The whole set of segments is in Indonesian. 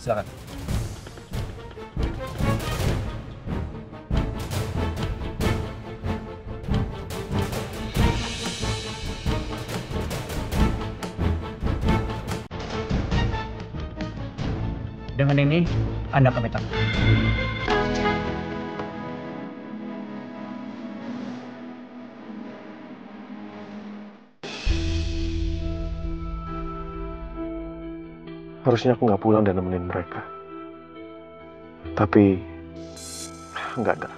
Silakan. Dengan ini, Anda kami tangkap. Harusnya aku nggak pulang dan nemenin mereka. Tapi, enggak.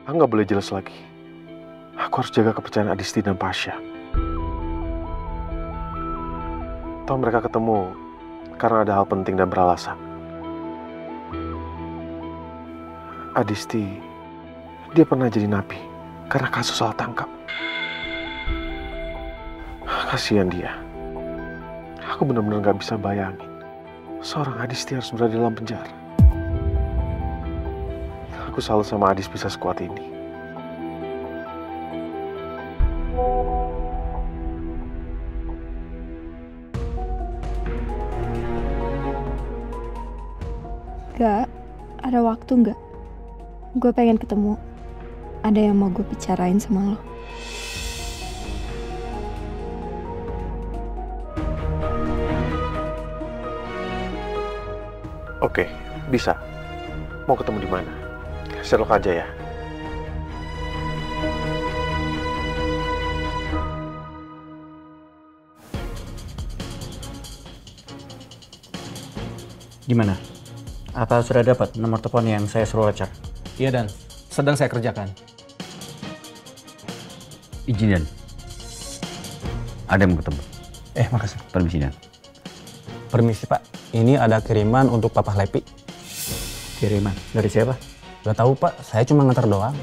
Aku nggak boleh jelas lagi. Aku harus jaga kepercayaan Adisti dan Pasha. Tahu mereka ketemu karena ada hal penting dan beralasan. Adisti, dia pernah jadi napi karena kasus salah tangkap. Kasihan dia. Aku benar-benar nggak bisa bayangin seorang Adisti harus berada dalam penjara. Aku salut sama Adis bisa sekuat ini. Gak, ada waktu nggak? Gue pengen ketemu. Ada yang mau gue bicarain sama lo. Oke, bisa. Mau ketemu di mana? Sherlock aja ya. Gimana? Apa sudah dapat nomor telepon yang saya suruh lacak? Iya, Dan. Sedang saya kerjakan. Izin, Dan. Ada yang mau ketemu. Makasih. Permisi, Dan. Permisi, Pak. Ini ada kiriman untuk Papa Lepi. Kiriman? Dari siapa? Gak tahu, Pak. Saya cuma nganter doang.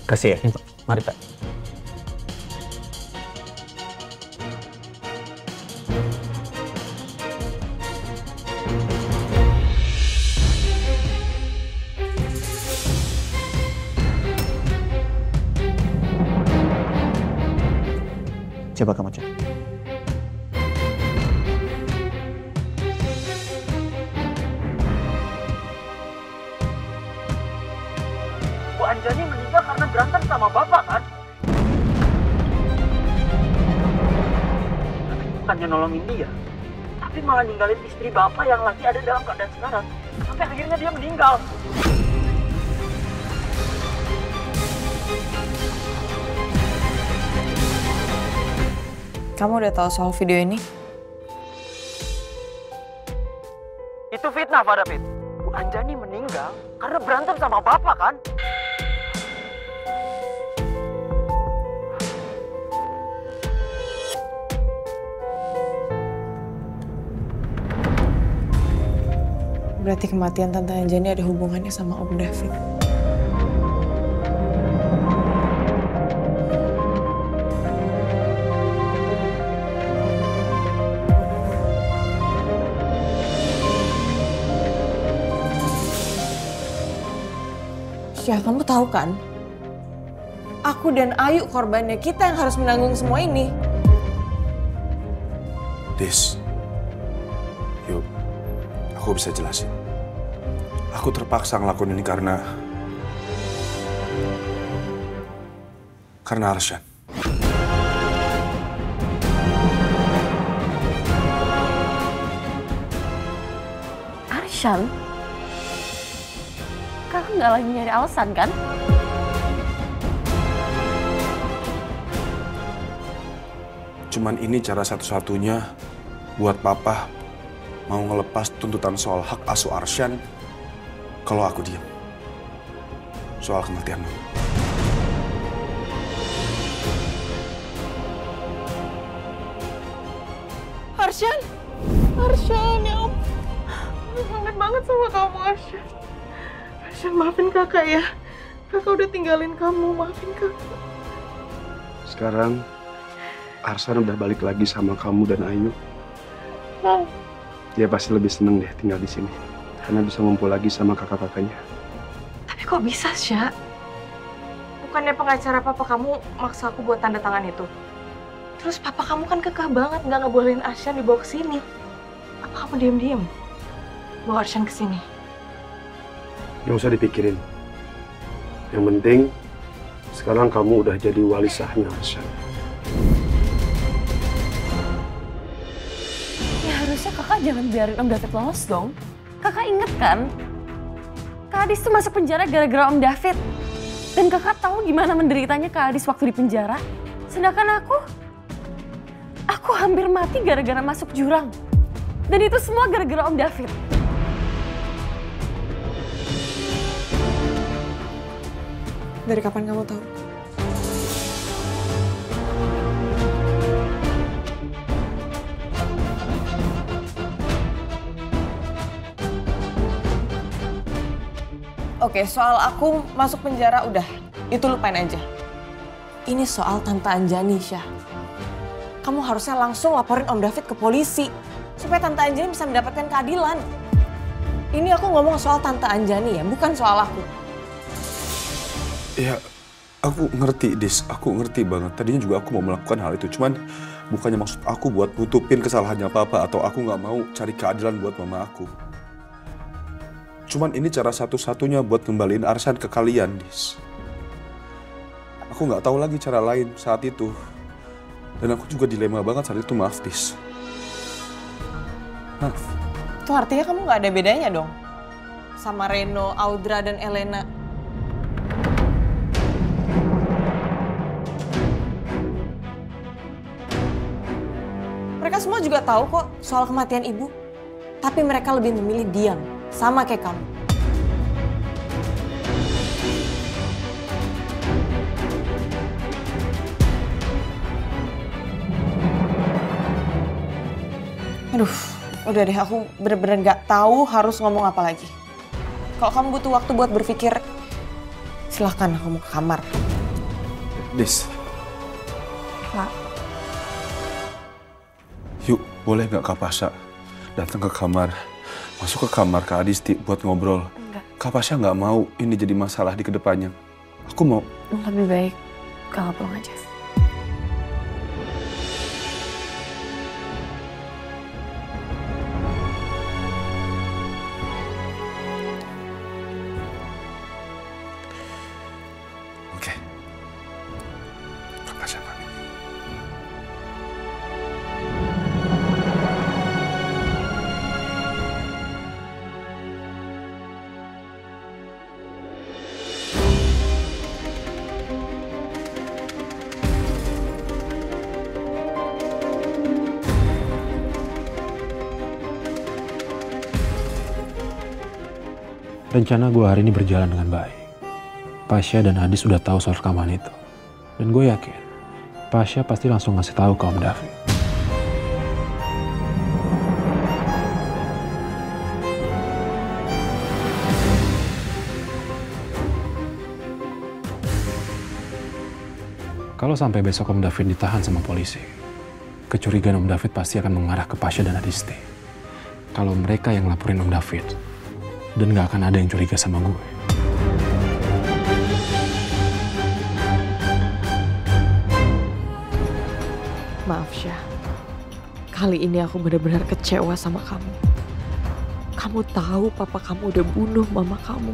Kasih ya. Ini, Pak. Mari, Pak. Coba kamu cek. Bu Anjani meninggal karena berantem sama bapak kan? Bukannya nolongin dia, tapi malah ninggalin istri bapak yang lagi ada dalam keadaan sekarang. Sampai akhirnya dia meninggal. Kamu udah tahu soal video ini? Itu fitnah, Pak David. Bu Anjani meninggal karena berantem sama bapak kan? Berarti kematian Tante Anjani ada hubungannya sama Om David. Ya, kamu tahu kan? Aku dan Ayu korbannya, kita yang harus menanggung semua ini. Dis, yuk, aku bisa jelasin. Aku terpaksa ngelakuin ini karena Arsyan. Arsyan? Kakak nggak lagi nyari alasan kan? Cuman ini cara satu-satunya buat Papa mau ngelepas tuntutan soal hak asuh Arsyan kalau aku diam. Soal kematian lo. Arsyan! Arsyan, ya ampun. Aku kangen banget sama kamu, Arsyan. Arsyan, maafin kakak ya. Kakak udah tinggalin kamu, maafin kakak. Sekarang Arsyan udah balik lagi sama kamu dan Ayu. Dia pasti lebih seneng deh tinggal di sini. Karena bisa ngumpul lagi sama kakak-kakaknya. Tapi kok bisa, Sya? Bukannya pengacara papa kamu maksa aku buat tanda tangan itu? Terus papa kamu kan kekeh banget nggak ngebolehin Arsyan dibawa ke sini. Apa kamu diam-diam bawa Arsyan ke sini? Nggak usah dipikirin. Yang penting sekarang kamu udah jadi wali sahnya Arsyan. Ya harusnya kakak jangan biarin Om David lolos dong. Kakak inget kan? Kak Adis tuh masuk penjara gara-gara Om David. Dan kakak tahu gimana menderitanya Kak Adis waktu di penjara. Sedangkan aku hampir mati gara-gara masuk jurang. Dan itu semua gara-gara Om David. Dari kapan kamu tahu? Oke, soal aku masuk penjara udah, itu lupain aja. Ini soal Tante Anjani, Syah. Kamu harusnya langsung laporin Om David ke polisi, supaya Tante Anjani bisa mendapatkan keadilan. Ini aku ngomong soal Tante Anjani ya, bukan soal aku. Ya, aku ngerti, Dis. Aku ngerti banget. Tadinya juga aku mau melakukan hal itu. Cuman bukannya maksud aku buat nutupin kesalahannya Papa atau aku nggak mau cari keadilan buat mama aku. Cuman ini cara satu-satunya buat ngembaliin Arsyan ke kalian, Dis. Aku nggak tahu lagi cara lain saat itu. Dan aku juga dilema banget saat itu, maaf, Dis. Maaf. Itu artinya kamu nggak ada bedanya dong sama Reno, Audra, dan Elena. Mereka semua juga tahu kok soal kematian ibu. Tapi mereka lebih memilih diam, sama kayak kamu. Aduh, udah deh, aku bener-bener gak tahu harus ngomong apa lagi. Kalau kamu butuh waktu buat berpikir, silahkan kamu ke kamar. Dis. Pak. Yuk, boleh nggak Kak Pasha datang ke kamar, masuk ke kamar Kak Adisti buat ngobrol. Enggak. Kak Pasha nggak mau ini jadi masalah di kedepannya. Aku mau. Lebih baik kakak pulang aja. Oke. Kak Pasha pamit. Rencana gue hari ini berjalan dengan baik. Pasha dan Adis udah tahu soal rekaman itu. Dan gue yakin, Pasha pasti langsung ngasih tahu ke Om David. Kalau sampai besok Om David ditahan sama polisi, kecurigaan Om David pasti akan mengarah ke Pasha dan Adisti. Kalau mereka yang laporin Om David, dan gak akan ada yang curiga sama gue. Maaf, Syah. Kali ini aku benar-benar kecewa sama kamu. Kamu tahu papa kamu udah bunuh mama kamu.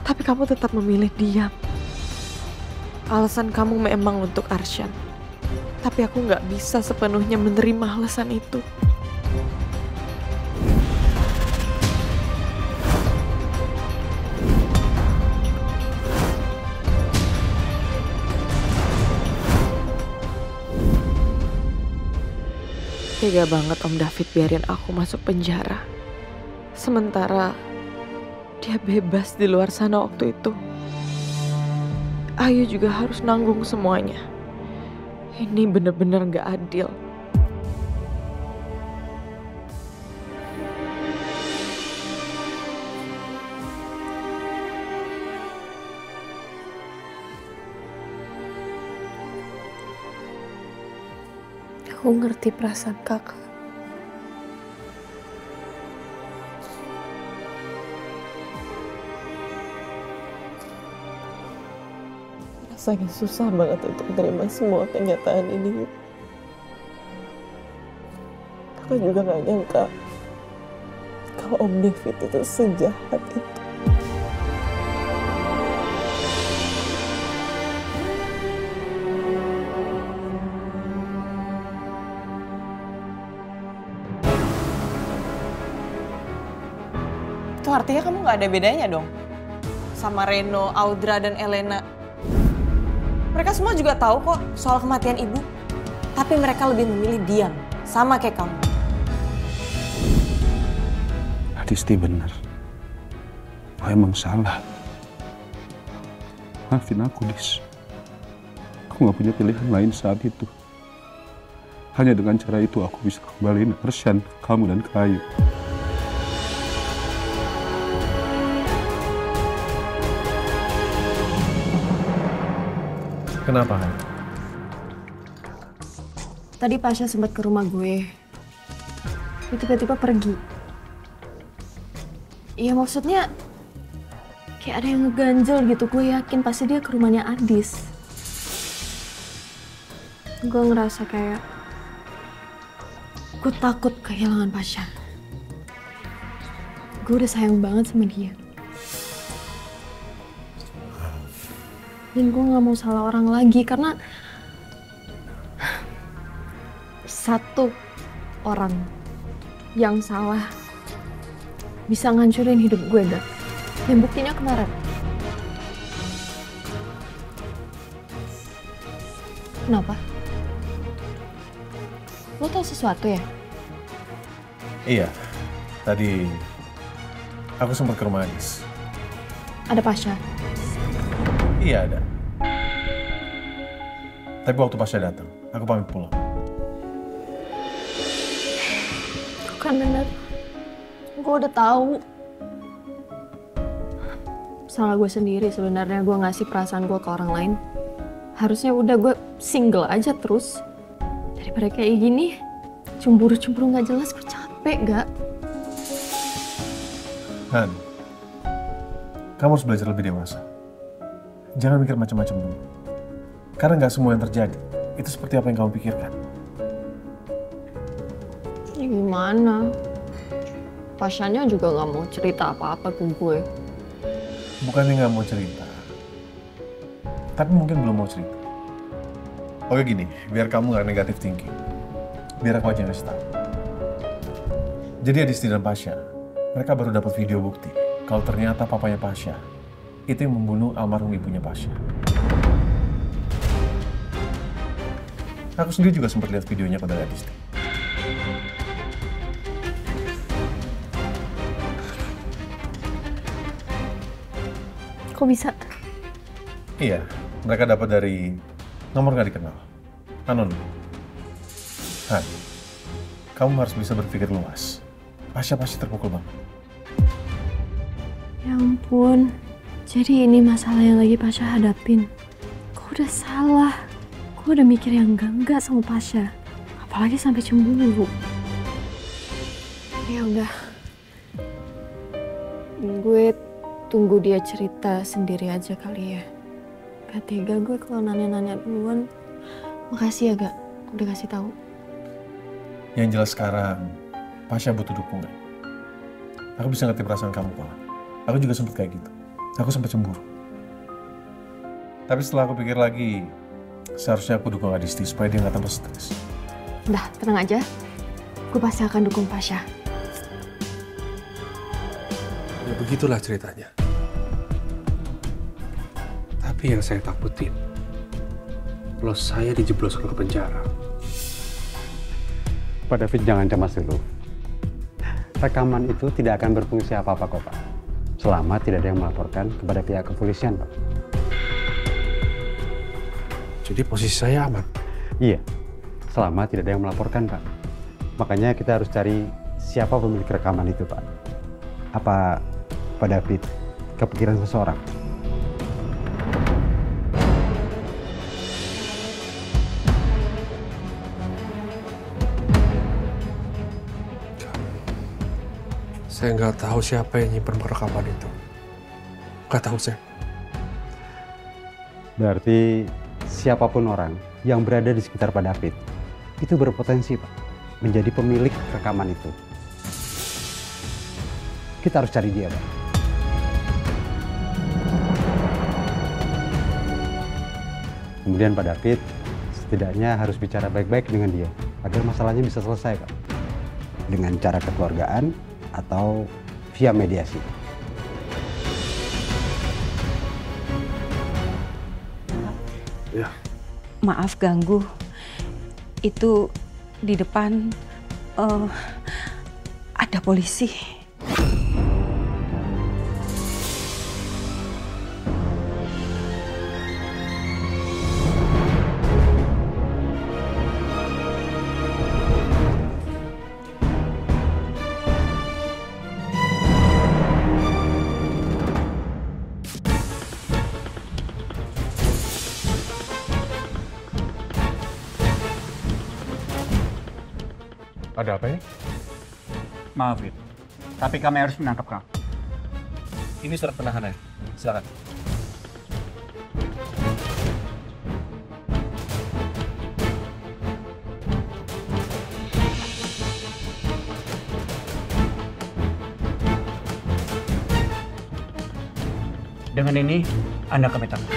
Tapi kamu tetap memilih diam. Alasan kamu memang untuk Arsyan. Tapi aku nggak bisa sepenuhnya menerima alasan itu. Tega banget Om David biarin aku masuk penjara. Sementara dia bebas di luar sana waktu itu. Ayu juga harus nanggung semuanya. Ini bener-bener gak adil. Aku ngerti perasaan kakak. Rasanya susah banget untuk menerima semua kenyataan ini. Aku Kakak juga gak nyangka kalau Om David itu sejahat itu. Itu artinya kamu gak ada bedanya dong sama Reno, Audra, dan Elena. Mereka semua juga tahu kok soal kematian ibu. Tapi mereka lebih memilih diam, sama kayak kamu. Adisti benar. Oh, emang salah. Maafin aku, Dis. Aku gak punya pilihan lain saat itu. Hanya dengan cara itu aku bisa kembaliin Arsyan, kamu, dan Ayu. Kenapa, Han? Tadi Pasha sempat ke rumah gue. Dia tiba-tiba pergi. Iya maksudnya kayak ada yang ngeganjel gitu. Gue yakin pasti dia ke rumahnya Adis. Gue ngerasa kayak gue takut kehilangan Pasha. Gue udah sayang banget sama dia. Dan gue gak mau salah orang lagi karena satu orang yang salah bisa ngancurin hidup gue, Gak. Dan buktinya kemarin. Kenapa? Lo tau sesuatu ya? Iya, tadi aku sempat ke rumah Adis. Ada Pasha? Iya ada. Tapi waktu Pasha datang, aku pamit pulang. Bukan bener. Gue udah tahu. Salah gue sendiri sebenarnya, gue ngasih perasaan gue ke orang lain. Harusnya udah gue single aja terus. Daripada kayak gini, cemburu-cemburu gak jelas, gue capek, Gak? Han, kamu harus belajar lebih dewasa. Jangan mikir macam-macam dulu. Karena nggak semua yang terjadi itu seperti apa yang kamu pikirkan. Ya gimana? Pasyanya juga nggak mau cerita apa-apa ke gue. Bukannya nggak mau cerita, tapi mungkin belum mau cerita. Oke gini, biar kamu nggak negatif thinking, biar aku aja ngasih tahu. Jadi Adisti dan Pasha, mereka baru dapat video bukti kalau ternyata papanya Pasha itu yang membunuh almarhum ibunya Pasha. Aku sendiri juga sempat lihat videonya pada Adisti. Kok bisa? Iya, mereka dapat dari nomor nggak dikenal, anonim. Han, kamu harus bisa berpikir luas. Pasha pasti terpukul banget. Ya ampun, jadi ini masalah yang lagi Pasha hadapin. Gue udah salah. Gue udah mikir yang enggak sama Pasha. Apalagi sampai cemburu. Ya udah. Gue tunggu dia cerita sendiri aja kali ya. Gak tega gue kalau nanya-nanya duluan. Makasih ya, Gak. Udah kasih tahu. Yang jelas sekarang, Pasha butuh dukungan. Aku bisa ngerti perasaan kamu, Pak. Aku juga sempat kayak gitu. Aku sempat cemburu. Tapi setelah aku pikir lagi, seharusnya aku dukung Adisti supaya dia nggak tambah stres. Udah, tenang aja. Gue pasti akan dukung Pasha. Ya begitulah ceritanya. Tapi yang saya takutin, kalau saya dijebloskan ke penjara. Pak David, jangan cemas dulu. Rekaman itu tidak akan berfungsi apa-apa kok, Pak. Selama tidak ada yang melaporkan kepada pihak kepolisian, Pak. Jadi posisi saya aman? Iya, selama tidak ada yang melaporkan, Pak. Makanya kita harus cari siapa pemilik rekaman itu, Pak. Apa Pak David kepikiran seseorang? Saya nggak tahu siapa yang nyimpen rekaman itu. Nggak tahu saya. Berarti siapapun orang yang berada di sekitar Pak David itu berpotensi, Pak, menjadi pemilik rekaman itu. Kita harus cari dia, Pak. Kemudian Pak David setidaknya harus bicara baik-baik dengan dia agar masalahnya bisa selesai, Pak. Dengan cara kekeluargaan atau via mediasi. Ya. Maaf ganggu. Itu di depan ada polisi. Ada apa ini? Maaf, Fit. Tapi kami harus menangkap kamu. Ini surat penahanan. Silakan. Dengan ini, Anda kami tangkap.